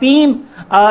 3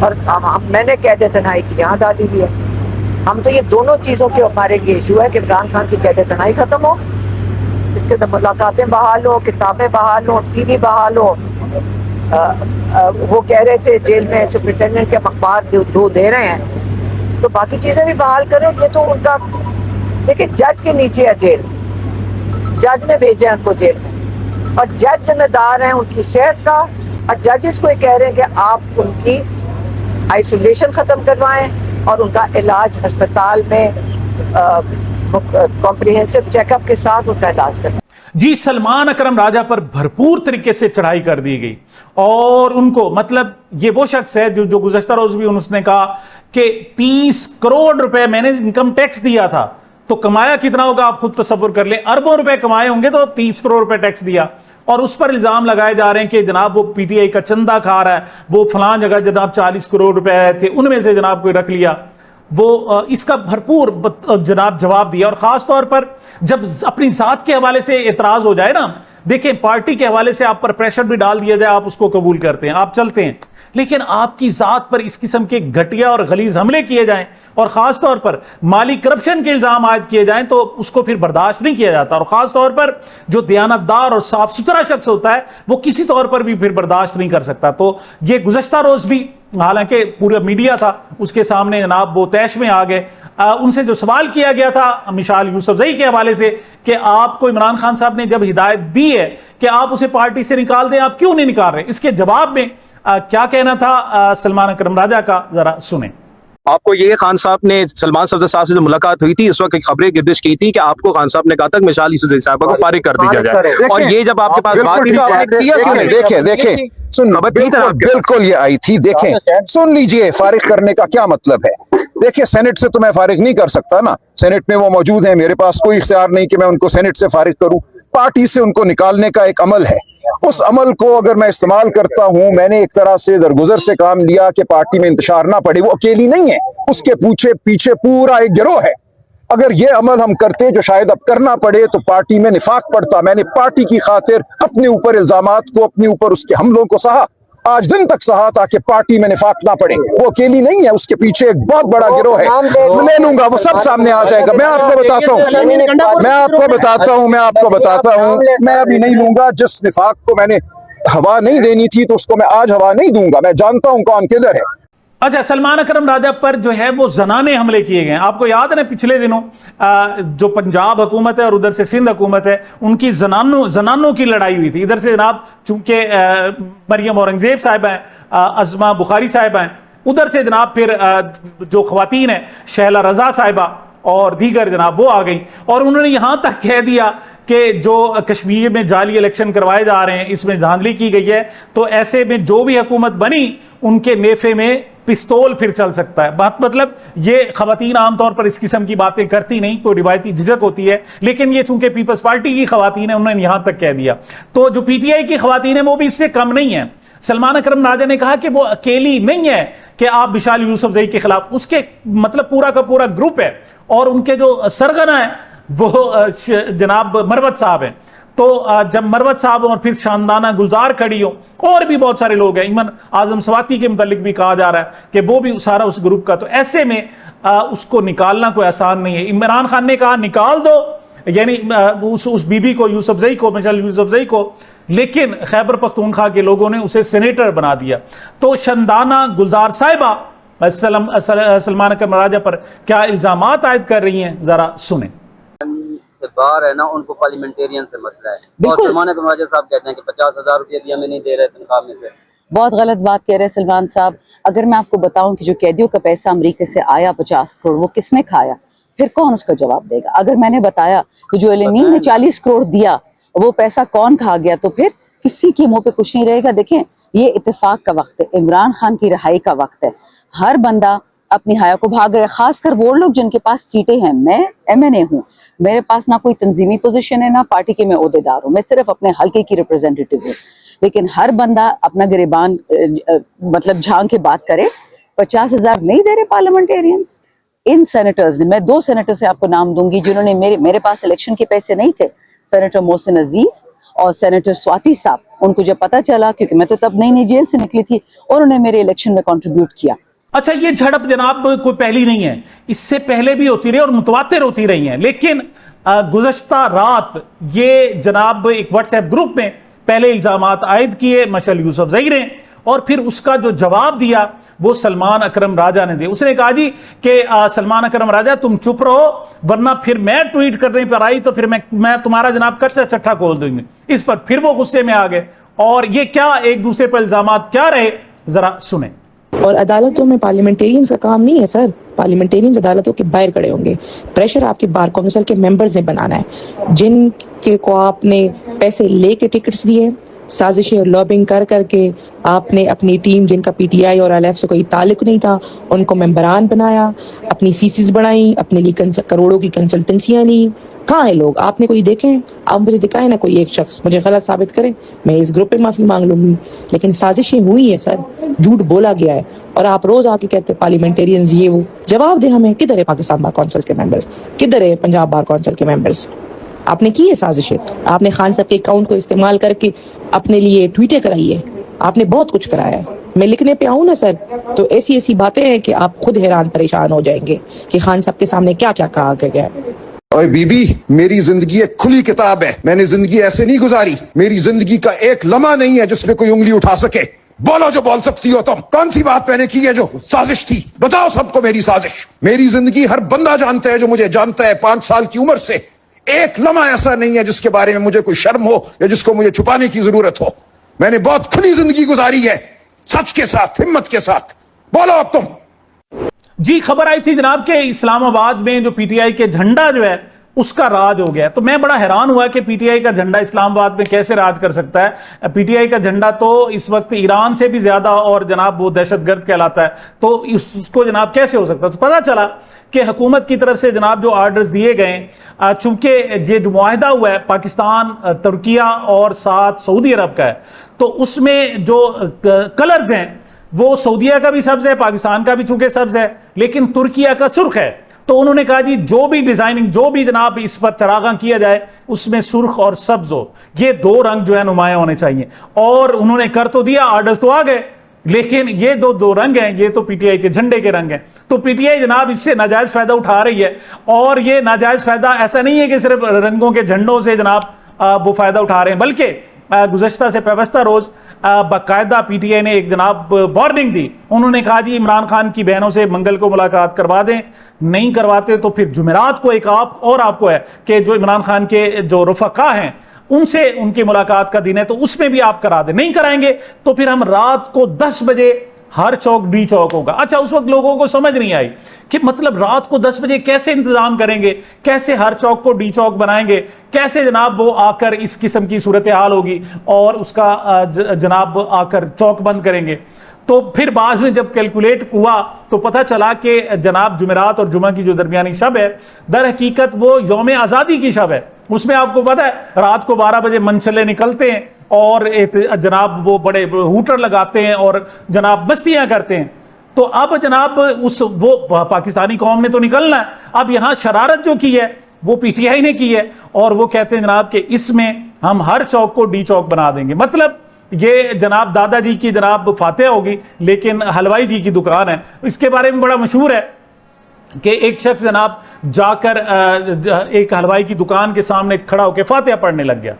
اور میں نے قید تنہائی کی یہاں ڈالی ہوئی ہے. ہم تو یہ دونوں چیزوں کے ہمارے لیے ایشو ہے کہ عمران خان کی قید تنہائی ختم ہو، اس کے اندر ملاقاتیں بحال ہوں، کتابیں بحال ہوں، ٹی وی بحال ہو. وہ کہہ رہے تھے جیل میں سپرنٹینڈنٹ کے اخبار 2 دے رہے ہیں، تو باقی چیزیں بھی بحال کریں. یہ تو ان کا دیکھیں جج کے نیچے ہے جیل، جج نے بھیجا ہے ان کو جیل میں، اور جج ذمہ دار ہیں ان کی صحت کا. اور ججز کو یہ کہہ رہے ہیں کہ آپ ان کی آئسولیشن ختم کروائیں اور ان کا علاج ہسپتال میں کمپریہنسو چیک اپ کے ساتھ ان کا علاج کریں. جی سلمان اکرم راجہ پر بھرپور طریقے سے چڑھائی کر دی گئی، اور ان کو مطلب یہ وہ شخص ہے جو گزشتہ روز بھی انہوں نے کہا کہ 30 کروڑ روپے میں نے انکم ٹیکس دیا تھا. تو کمایا کتنا ہوگا آپ خود تصور کر لیں، اربوں روپے کمائے ہوں گے تو 30 کروڑ روپے ٹیکس دیا. اور اس پر الزام لگائے جا رہے ہیں کہ جناب وہ پی ٹی آئی کا چندہ کھا رہا ہے، وہ فلاں جگہ جناب 40 کروڑ روپے آئے تھے ان میں سے جناب کوئی رکھ لیا. وہ اس کا بھرپور جناب جواب دیا، اور خاص طور پر جب اپنی ذات کے حوالے سے اعتراض ہو جائے نا، دیکھیں پارٹی کے حوالے سے آپ پر پریشر بھی ڈال دیا جائے، آپ اس کو قبول کرتے ہیں، آپ چلتے ہیں، لیکن آپ کی ذات پر اس قسم کے گھٹیا اور غلیظ حملے کیے جائیں اور خاص طور پر مالی کرپشن کے الزام عائد کیے جائیں تو اس کو پھر برداشت نہیں کیا جاتا. اور خاص طور پر جو دیانتدار اور صاف ستھرا شخص ہوتا ہے وہ کسی طور پر بھی پھر برداشت نہیں کر سکتا. تو یہ گزشتہ روز بھی حالانکہ پورا میڈیا تھا اس کے سامنے جناب وہ طیش میں آ گئے. ان سے جو سوال کیا گیا تھا مشال یوسفزئی کے حوالے سے کہ آپ کو عمران خان صاحب نے جب ہدایت دی ہے کہ آپ اسے پارٹی سے نکال دیں، آپ کیوں نہیں نکال رہے، اس کے جواب میں کیا کہنا تھا سلمان اکرم راجہ کا، ذرا سنیں. آپ کو یہ خان صاحب نے سلمان صفدر صاحب سے جو ملاقات ہوئی تھی اس وقت خبریں گردش کی تھی کہ آپ کو خان صاحب نے کہا تھا کہ مشال یوسفزئی صاحبہ کو فارغ کر دیا جائے، اور یہ جب آپ کے پاس بات تھی تو آپ نے کیا کیوں نہیں؟ دیکھیں بالکل یہ آئی تھی. دیکھیں سن لیجئے، فارغ کرنے کا کیا مطلب ہے. دیکھیں سینٹ سے تو میں فارغ نہیں کر سکتا نا، سینٹ میں وہ موجود ہیں، میرے پاس کوئی اختیار نہیں کہ میں ان کو سینٹ سے فارغ کروں. پارٹی سے ان کو نکالنے کا ایک عمل ہے، اس عمل کو اگر میں استعمال کرتا ہوں، میں نے ایک طرح سے درگزر سے کام لیا کہ پارٹی میں انتشار نہ پڑے. وہ اکیلی نہیں ہے، اس کے پیچھے پورا ایک گروہ ہے. اگر یہ عمل ہم کرتے جو شاید اب کرنا پڑے تو پارٹی میں نفاق پڑتا. میں نے پارٹی کی خاطر اپنے اوپر الزامات کو، اپنے اوپر اس کے حملوں کو سہا، آج دن تک سہا تاکہ پارٹی میں نفاق نہ پڑے. وہ اکیلی نہیں ہے، اس کے پیچھے ایک بہت بڑا گروہ ہے. میں لے لوں گا، وہ سب سامنے آ جائے گا. میں آپ کو بتاتا ہوں میں ابھی نہیں لوں گا. جس نفاق کو میں نے ہوا نہیں دینی تھی تو اس کو میں آج ہوا نہیں دوں گا. میں جانتا ہوں کون کدھر ہے. اچھا، سلمان اکرم راجہ پر جو ہے وہ زنانے حملے کیے گئے. آپ کو یاد ہے نا پچھلے دنوں جو پنجاب حکومت ہے اور ادھر سے سندھ حکومت ہے ان کی زنانوں کی لڑائی ہوئی تھی. ادھر سے جناب چونکہ مریم اورنگزیب صاحبہ ہیں، عظمہ بخاری صاحبہ ہیں، ادھر سے جناب پھر جو خواتین ہیں شہلا رضا صاحبہ اور دیگر جناب وہ آ گئیں، اور انہوں نے یہاں تک کہہ دیا کہ جو کشمیر میں جعلی الیکشن کروائے جا رہے ہیں اس میں دھاندلی کی گئی ہے، تو ایسے میں جو بھی حکومت بنی ان کے نیفے میں پستول پھر چل سکتا ہے. بات مطلب یہ خواتین عام طور پر اس قسم کی باتیں کرتی نہیں، کوئی روایتی جھجک ہوتی ہے، لیکن یہ چونکہ پیپلز پارٹی کی خواتین ہیں انہوں نے یہاں تک کہہ دیا. تو جو پی ٹی آئی کی خواتین ہیں وہ بھی اس سے کم نہیں ہیں. سلمان اکرم راجہ نے کہا کہ وہ اکیلی نہیں ہے کہ آپ مشال یوسفزئی کے خلاف، اس کے مطلب پورا کا پورا گروپ ہے، اور ان کے جو سرغنہ ہیں وہ جناب مروت صاحب ہیں. تو جب مروت صاحب اور پھر شاندانہ گلزار کھڑی ہو، اور بھی بہت سارے لوگ ہیں، ایمن اعظم سواتی کے متعلق بھی کہا جا رہا ہے کہ وہ بھی سارا اس گروپ کا، تو ایسے میں اس کو نکالنا کوئی آسان نہیں ہے. عمران خان نے کہا نکال دو، یعنی اس بی بی کو، یوسفزئی کو، مشال یوسفزئی کو، لیکن خیبر پختونخوا کے لوگوں نے اسے سینیٹر بنا دیا. تو شاندانہ گلزار صاحبہ سلمان اکرم راجہ پر کیا الزامات عائد کر رہی ہیں، ذرا سنیں. باہر ہے نا، ان کو پارلیمنٹیرین سے مسئلہ ہے، اور سلمان اکرم راجہ صاحب کہتے ہیں کہ 50,000 روپیہ بھی ہمیں نہیں دے رہے تنخواہ میں سے. بہت غلط بات کہہ رہے سلمان صاحب. اگر میں آپ کو بتاؤں کہ جو قیدیوں کا پیسہ امریکہ سے آیا 50 کروڑ، وہ کس نے کھایا، پھر کون اس کا جواب دے گا؟ اگر میں نے بتایا کہ جو ایلمین نے 40 کروڑ دیا وہ پیسہ کون کھا گیا، تو پھر کسی کے منہ پہ کچھ نہیں رہے گا. دیکھیں یہ اتفاق کا وقت ہے، عمران خان کی رہائی کا وقت ہے. ہر بندہ اپنی حیا کو بھاگ گئے، خاص کر وہ لوگ جن کے پاس سیٹیں ہیں. میں MNA ہوں، میرے پاس نہ کوئی تنظیمی پوزیشن ہے، نہ پارٹی کے میں عہدیدار ہوں، میں صرف اپنے حلقے کی ریپرزینٹیٹیو ہوں. لیکن ہر بندہ اپنا گریبان مطلب جھانک کے بات کرے. 50,000 نہیں دے رہے پارلیمنٹیرینز. ان سینیٹرز نے، میں 2 سینیٹر سے آپ کو نام دوں گی جنہوں نے میرے پاس الیکشن کے پیسے نہیں تھے، سینیٹر محسن عزیز اور سینیٹر سواتی صاحب, ان کو جب پتا چلا, کیونکہ میں تو تب نئی نئی جیل سے نکلی تھی, انہوں نے میرے الیکشن میں کنٹریبیوٹ کیا. اچھا, یہ جھڑپ جناب کوئی پہلی نہیں ہے, اس سے پہلے بھی ہوتی رہی اور متواتر ہوتی رہی ہیں, لیکن گزشتہ رات یہ جناب ایک واٹس ایپ گروپ میں پہلے الزامات عائد کیے مشعل یوسف زئی نے, اور پھر اس کا جو جواب دیا وہ سلمان اکرم راجہ نے دیا. اس نے کہا جی کہ سلمان اکرم راجہ تم چپ رہو, ورنہ پھر میں ٹویٹ کرنے پر آئی تو پھر میں تمہارا جناب کچا چٹھا کھول دوں گی. اس پر پھر وہ غصے میں آ گئے, اور یہ کیا ایک دوسرے پر الزامات کیا رہے, ذرا سنیں. اور عدالتوں میں پارلیمنٹیرینز کا کام نہیں ہے سر, پارلیمنٹیرینز عدالتوں کے باہر کھڑے ہوں گے. پریشر آپ کے بار کونسل کے ممبرز نے بنانا ہے, جن کے کو آپ نے پیسے لے کے ٹکٹس دیے, سازشیں اور لابنگ کر کے آپ نے اپنی ٹیم, جن کا پی ٹی آئی اور ایل ایف سے کوئی تعلق نہیں تھا, ان کو ممبران بنایا, اپنی فیسز بڑھائیں, اپنے لیے کروڑوں کی کنسلٹنسیاں لیں. کہاں ہیں لوگ؟ آپ نے کوئی دیکھے ہیں؟ آپ مجھے دکھائیں نا کوئی ایک شخص, مجھے غلط ثابت کرے, میں اس گروپ پہ معافی مانگ لوں گی. لیکن سازشیں ہوئی ہیں سر, جھوٹ بولا گیا ہے, اور آپ روز آ کے کہتے ہیں پارلیمنٹیرینز یہ وہ. جواب دیں ہمیں, کدھر ہے پاکستان بار کونسل کے ممبرز, کدھر ہے پنجاب بار کونسل کے ممبرز؟ آپ نے کی ہے سازشیں, آپ نے خان صاحب کے اکاؤنٹ کو استعمال کر کے اپنے لیے ٹویٹیں کرائی ہے, آپ نے بہت کچھ کرایا ہے. میں لکھنے پہ آؤں نا سر, تو ایسی باتیں ہیں کہ آپ خود حیران پریشان ہو جائیں گے کہ خان صاحب کے سامنے کیا کیا کہا گیا ہے. اوے بی بی, میری زندگی ایک کھلی کتاب ہے, میں نے زندگی ایسے نہیں گزاری. میری زندگی کا ایک لمحہ نہیں ہے جس پہ کوئی انگلی اٹھا سکے. بولو جو بول سکتی ہو تم, کون سی بات میں نے کی ہے جو سازش تھی؟ بتاؤ سب کو میری سازش. میری زندگی ہر بندہ جانتا ہے جو مجھے جانتا ہے 5 سال کی عمر سے. ایک لمحہ ایسا نہیں ہے جس کے بارے میں مجھے کوئی شرم ہو یا جس کو مجھے چھپانے کی ضرورت ہو. میں نے بہت کھلی زندگی گزاری ہے, سچ کے ساتھ, ہمت کے ساتھ. بولو اب تم. جی, خبر آئی تھی جناب کہ اسلام آباد میں جو پی ٹی آئی کے جھنڈا جو ہے اس کا راج ہو گیا. تو میں بڑا حیران ہوا کہ پی ٹی آئی کا جھنڈا اسلام آباد میں کیسے راج کر سکتا ہے. پی ٹی آئی کا جھنڈا تو اس وقت ایران سے بھی زیادہ اور جناب وہ دہشت گرد کہلاتا ہے, تو اس کو جناب کیسے ہو سکتا ہے؟ تو پتہ چلا کہ حکومت کی طرف سے جناب جو آرڈرز دیے گئے, چونکہ یہ جو معاہدہ ہوا ہے پاکستان, ترکیہ اور ساتھ سعودی عرب کا ہے, تو اس میں جو کلرز ہیں وہ سعودیہ کا بھی سبز ہے, پاکستان کا بھی چونکہ سبز ہے, لیکن ترکیہ کا سرخ ہے. تو انہوں نے کہا جی جو بھی ڈیزائننگ, جو بھی جناب اس پر چراغاں کیا جائے اس میں سرخ اور سبز ہو, یہ 2 رنگ جو ہے نمایاں ہونے چاہیے. اور انہوں نے کر تو دیا, آرڈرز تو آ گئے, لیکن یہ دو رنگ ہیں, یہ تو پی ٹی آئی کے جھنڈے کے رنگ ہیں. تو پی ٹی آئی جناب اس سے ناجائز فائدہ اٹھا رہی ہے, اور یہ ناجائز فائدہ ایسا نہیں ہے کہ صرف رنگوں کے جھنڈوں سے جناب وہ فائدہ اٹھا رہے ہیں, بلکہ گزشتہ سے پیوستہ روز باقاعدہ پی ٹی آئی نے ایک جناب وارننگ دی. انہوں نے کہا جی عمران خان کی بہنوں سے منگل کو ملاقات کروا دیں, نہیں کرواتے تو پھر جمعرات کو ایک آپ کو ہے کہ جو عمران خان کے جو رفقا ہیں ان سے ان کی ملاقات کا دن ہے, تو اس میں بھی آپ کرا دیں. نہیں کرائیں گے تو پھر ہم رات کو 10 بجے ہر چوک ڈی چوک ہوگا. اچھا, اس وقت لوگوں کو سمجھ نہیں آئی کہ مطلب رات کو 10 بجے کیسے انتظام کریں گے, کیسے ہر چوک کو ڈی چوک بنائیں گے, کیسے جناب وہ آ کر اس قسم کی صورتحال ہوگی اور اس کا جناب آ کر چوک بند کریں گے. تو پھر بعد میں جب کیلکولیٹ ہوا تو پتہ چلا کہ جناب جمعرات اور جمعہ کی جو درمیانی شب ہے در حقیقت وہ یوم آزادی کی شب ہے. اس میں آپ کو پتہ ہے رات کو 12 بجے منچلے نکلتے ہیں اور جناب وہ بڑے ہوٹر لگاتے ہیں اور جناب مستیاں کرتے ہیں. تو اب جناب وہ پاکستانی قوم نے تو نکلنا ہے, اب یہاں شرارت جو کی ہے وہ پی ٹی آئی نے کی ہے, اور وہ کہتے ہیں جناب کہ اس میں ہم ہر چوک کو ڈی چوک بنا دیں گے. مطلب یہ جناب دادا جی کی جناب فاتحہ ہوگی, لیکن حلوائی جی کی دکان ہے. اس کے بارے میں بڑا مشہور ہے کہ ایک شخص جناب جا کر ایک حلوائی کی دکان کے سامنے کھڑا ہو کے فاتحہ پڑھنے لگ گیا,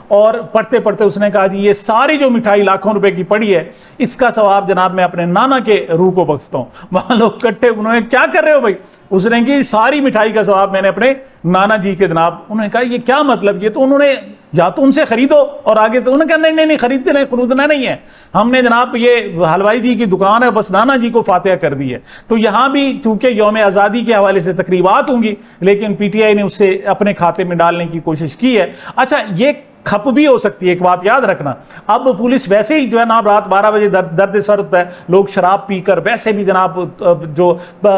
اور پڑھتے پڑھتے اس نے کہا جی یہ ساری جو مٹھائی لاکھوں روپے کی پڑی ہے اس کا ثواب جناب میں اپنے نانا کے روح کو بخشتا ہوں. وہاں لوگ کٹھے, انہوں نے کیا کر رہے ہو بھائی؟ اس نے کہ ساری مٹھائی کا ثواب میں نے اپنے نانا جی کے جناب. انہوں نے کہا یہ کیا مطلب؟ یہ تو انہوں نے یا تو ان سے خریدو اور آگے, تو انہوں نے کہا نہیں خریدنا نہیں ہے, ہم نے جناب یہ حلوائی جی کی دکان ہے, بس نانا جی کو فاتحہ کر دی ہے. تو یہاں بھی چونکہ یوم آزادی کے حوالے سے تقریبات ہوں گی, لیکن پی ٹی آئی نے اسے اپنے کھاتے میں ڈالنے کی کوشش کی ہے. اچھا, یہ کھپ بھی ہو سکتی ہے, ایک بات یاد رکھنا. اب پولیس ویسے ہی جو ہے نا رات 12 بجے درد سر ہوتا ہے, لوگ شراب پی کر ویسے بھی جناب جو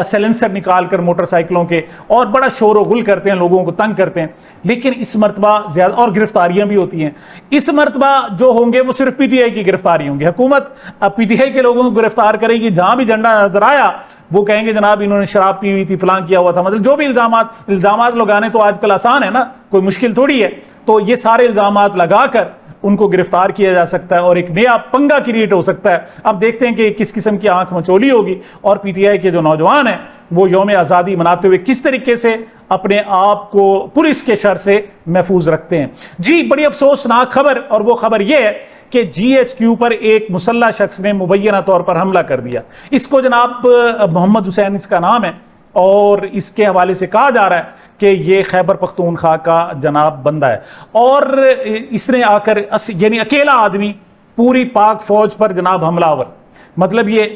سیلنسر نکال کر موٹر سائیکلوں کے اور بڑا شور و غل کرتے ہیں, لوگوں کو تنگ کرتے ہیں. لیکن اس مرتبہ زیادہ, اور گرفتاریاں بھی ہوتی ہیں. اس مرتبہ جو ہوں گے وہ صرف پی ٹی آئی کی گرفتاری ہوں گی. حکومت پی ٹی آئی کے لوگوں کو گرفتار کرے گی, جہاں بھی جھنڈا نظر آیا وہ کہیں گے جناب انہوں نے شراب پی ہوئی تھی, فلاں کیا ہوا تھا. مطلب جو بھی الزامات لگانے تو آج کل آسان ہے نا, کوئی مشکل تھوڑی ہے. تو یہ سارے الزامات لگا کر ان کو گرفتار کیا جا سکتا ہے اور ایک نیا پنگا کریٹ ہو سکتا ہے. اب دیکھتے ہیں کہ کس قسم کی آنکھ مچولی ہوگی اور پی ٹی آئی کے جو نوجوان ہیں وہ یوم آزادی مناتے ہوئے کس طریقے سے اپنے آپ کو پولیس کے شر سے محفوظ رکھتے ہیں. جی بڑی افسوسناک خبر، اور وہ خبر یہ ہے کہ جی ایچ کیو پر ایک مسلح شخص نے مبینہ طور پر حملہ کر دیا. اس کو جناب محمد حسین اس کا نام ہے، اور اس کے حوالے سے کہا جا رہا ہے کہ یہ خیبر پختونخوا کا جناب بندہ ہے، اور اس نے آ کر یعنی اکیلا آدمی پوری پاک فوج پر جناب حملہ آور. مطلب یہ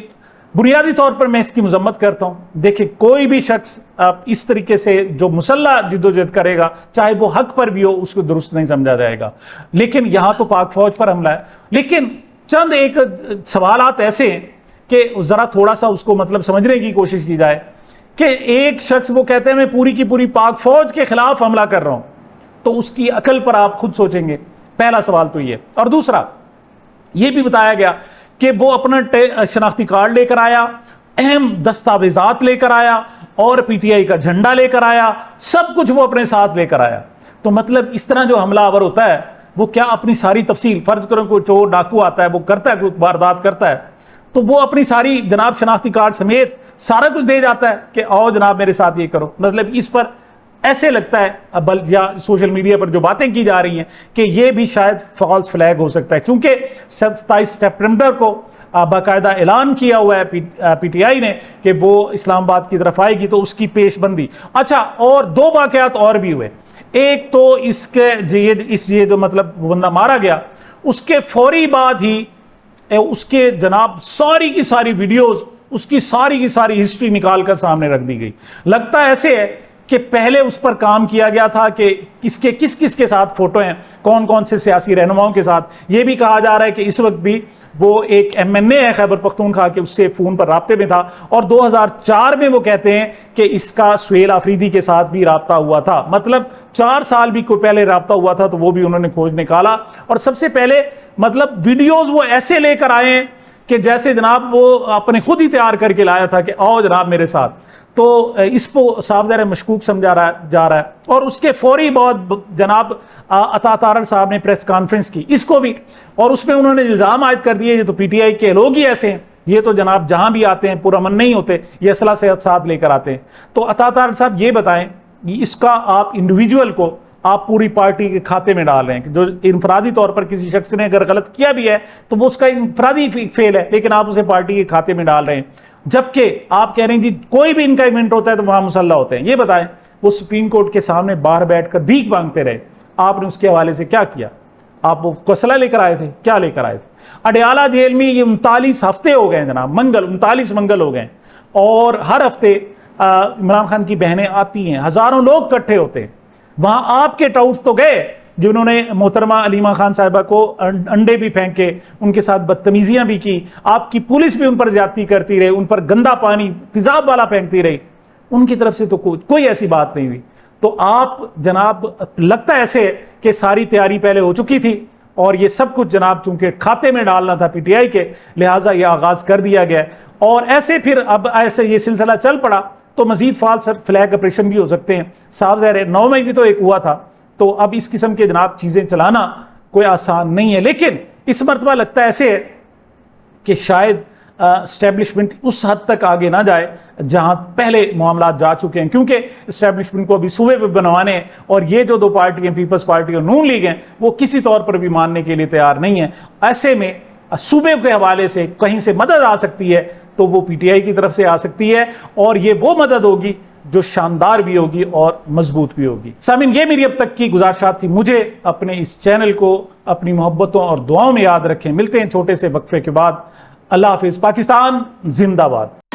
بنیادی طور پر میں اس کی مذمت کرتا ہوں. دیکھیں کوئی بھی شخص اس طریقے سے جو مسلح جدوجہد کرے گا چاہے وہ حق پر بھی ہو اس کو درست نہیں سمجھا جائے گا. لیکن یہاں تو پاک فوج پر حملہ ہے. لیکن چند ایک سوالات ایسے ہیں کہ ذرا تھوڑا سا اس کو مطلب سمجھنے کی کوشش کی جائے کہ ایک شخص وہ کہتے ہیں میں پوری کی پوری پاک فوج کے خلاف حملہ کر رہا ہوں، تو اس کی عقل پر آپ خود سوچیں گے. پہلا سوال تو یہ. اور دوسرا یہ بھی بتایا گیا کہ وہ اپنا شناختی کارڈ لے کر آیا، اہم دستاویزات لے کر آیا، اور پی ٹی آئی کا جھنڈا لے کر آیا، سب کچھ وہ اپنے ساتھ لے کر آیا. تو مطلب اس طرح جو حملہ آور ہوتا ہے وہ کیا اپنی ساری تفصیل، فرض کرو کوئی چور ڈاکو آتا ہے، وہ کرتا ہے کوئی واردات کرتا ہے، تو وہ اپنی ساری جناب شناختی کارڈ سمیت سارا کچھ دے جاتا ہے کہ آؤ جناب میرے ساتھ یہ کرو. مطلب اس پر ایسے لگتا ہے یا سوشل میڈیا پر جو باتیں کی جا رہی ہیں کہ یہ بھی شاید فالس فلیگ ہو سکتا ہے، چونکہ 27 سپٹمبر کو باقاعدہ اعلان کیا ہوا ہے پی ٹی آئی نے کہ وہ اسلام آباد کی طرف آئے گی، تو اس کی پیش بندی. اچھا، اور دو واقعات اور بھی ہوئے. ایک تو یہ جو مطلب بندہ مارا گیا اس کے فوری بعد ہی اس کے جناب ساری کی ساری ویڈیوز، اس کی ساری کی ساری ہسٹری نکال کر سامنے رکھ دی گئی. لگتا ایسے ہے کہ پہلے اس پر کام کیا گیا تھا کہ کس کے ساتھ فوٹو ہیں، کون کون سے سیاسی رہنماؤں کے ساتھ. یہ بھی کہا جا رہا ہے کہ اس وقت بھی وہ ایک ایم این اے ہے خیبر پختونخوا کے، اس سے فون پر رابطے میں تھا، اور 2004 میں وہ کہتے ہیں کہ اس کا سہیل آفریدی کے ساتھ بھی رابطہ ہوا تھا. مطلب 4 سال بھی کوئی پہلے رابطہ ہوا تھا، تو وہ بھی انہوں نے کھوج نکالا. اور سب سے پہلے مطلب ویڈیوز وہ ایسے لے کر آئے ہیں کہ جیسے جناب وہ اپنے خود ہی تیار کر کے لایا تھا کہ آؤ جناب میرے ساتھ. تو اس کو صاف ظاہر مشکوک سمجھا جا رہا ہے. اور اس کے فوری بعد جناب عطا تارڑ صاحب نے پریس کانفرنس کی، اس کو بھی، اور اس میں انہوں نے الزام عائد کر دیے یہ تو پی ٹی آئی کے لوگ ہی ایسے ہیں، یہ تو جناب جہاں بھی آتے ہیں پرامن نہیں ہوتے، یہ اسلحہ سے ساتھ لے کر آتے ہیں. تو عطا تارڑ صاحب یہ بتائیں اس کا آپ انڈیویجول کو آپ پوری پارٹی کے کھاتے میں ڈال رہے ہیں، جو انفرادی طور پر کسی شخص نے اگر غلط کیا بھی ہے تو وہ اس کا انفرادی فیل ہے، لیکن آپ اسے پارٹی کے کھاتے میں ڈال رہے ہیں. جبکہ آپ کہہ رہے ہیں جی کوئی بھی ان کا ایونٹ ہوتا ہے تو وہاں مسلح ہوتے ہیں. یہ بتائیں وہ سپریم کورٹ کے سامنے باہر بیٹھ کر بھیک مانگتے رہے، آپ نے اس کے حوالے سے کیا کیا؟ آپ وہ اسلحہ لے کر آئے تھے؟ کیا لے کر آئے تھے؟ اڈیالہ جیل میں یہ 39 ہفتے ہو گئے جناب، 39 منگل ہو گئے، اور ہر ہفتے عمران خان کی بہنیں آتی ہیں، ہزاروں لوگ اکٹھے ہوتے ہیں. وہاں آپ کے ٹاؤٹس تو گئے جنہوں نے محترمہ علیمہ خان صاحبہ کو انڈے بھی پھینکے، ان کے ساتھ بدتمیزیاں بھی کی، آپ کی پولیس بھی ان پر زیادتی کرتی رہی، ان پر گندا پانی تیزاب والا پھینکتی رہی. ان کی طرف سے تو کوئی ایسی بات نہیں ہوئی. تو آپ جناب لگتا ایسے کہ ساری تیاری پہلے ہو چکی تھی، اور یہ سب کچھ جناب چونکہ کھاتے میں ڈالنا تھا پی ٹی آئی کے، لہٰذا یہ آغاز کر دیا گیا. اور ایسے پھر اب ایسے یہ سلسلہ چل پڑا تو مزید فالس فلیگ آپریشن بھی ہو سکتے ہیں. صاف ظاہر ہے 9 میں بھی تو ایک ہوا تھا. تو اب اس قسم کے جناب چیزیں چلانا کوئی آسان نہیں ہے. لیکن اس مرتبہ لگتا ہے ایسے ہے کہ شاید اسٹیبلشمنٹ اس حد تک آگے نہ جائے جہاں پہلے معاملات جا چکے ہیں، کیونکہ اسٹیبلشمنٹ کو ابھی صوبے پہ بنوانے ہیں، اور یہ جو دو پارٹیاں پیپلز پارٹی اور نون لیگ ہیں وہ کسی طور پر بھی ماننے کے لیے تیار نہیں ہیں. ایسے میں صوبے کے حوالے سے کہیں سے مدد آ سکتی ہے تو وہ پی ٹی آئی کی طرف سے آ سکتی ہے، اور یہ وہ مدد ہوگی جو شاندار بھی ہوگی اور مضبوط بھی ہوگی. سامعین، یہ میری اب تک کی گزارشات تھی. مجھے اپنے اس چینل کو اپنی محبتوں اور دعاؤں میں یاد رکھیں. ملتے ہیں چھوٹے سے وقفے کے بعد. اللہ حافظ. پاکستان زندہ باد.